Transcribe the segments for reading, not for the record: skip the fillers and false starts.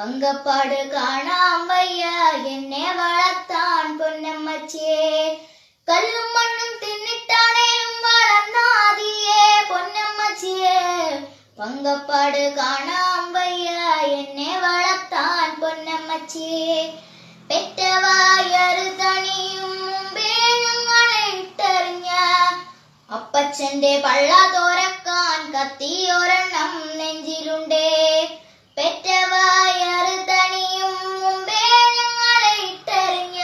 പങ്കപ്പാട് കാണാൻ വയ്യ എന്നെ വളർത്താൻ പൊന്നമ്മച്ചിയെ. കല്ലും മണ്ണും തിന്നിട്ടാണേലും വളർന്നാതിയേ പൊന്നമ്മച്ചിയെ. പങ്കപ്പാട് കാണാൻ വയ്യ എന്നെ വളർത്താൻ പൊന്നമ്മച്ചിയെ. പെറ്റവായറ് തണിയും മുമ്പേ ഞങ്ങളെ ഇട്ടെറിഞ്ഞ അപ്പച്ചന്റെ പള്ള തോരക്കാൻ കത്തിയൊരെണ്ണം നെഞ്ചിലുണ്ടേ. പെറ്റവായറ് തണിയും മുമ്പേ ഞങ്ങളെ ഇട്ടെറിഞ്ഞ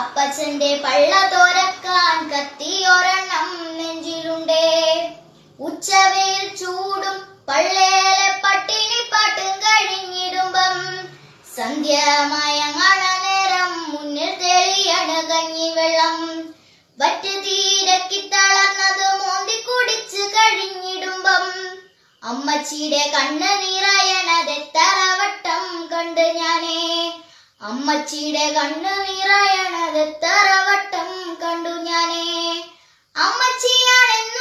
അപ്പച്ചന്റെ പള്ള തോരക്കാൻ കത്തിയൊരെണ്ണം നെഞ്ചിലുണ്ടേ. ഉച്ചവെയിൽ ചൂടും പള്ളേലെ പട്ടിണി പാട്ടും കഴിഞ്ഞിടുമ്പം സന്ധ്യമയങ്ങണ നേരം മുന്നിൽ തെളിയണ കഞ്ഞിവെള്ളം. വറ്റ് തീരക്കി തളർന്നത് മോന്തി കുടിച്ച് കഴിഞ്ഞിടുമ്പം അമ്മച്ചിയുടെ കണ്ണ് നിറയണതെത്ര വട്ടം കണ്ട് ഞാനേ. അമ്മച്ചിയുടെ കണ്ണ് നിറയണതെത്ര വട്ടം കണ്ടു ഞാനേ. അമ്മച്ചിയാണെന്ന്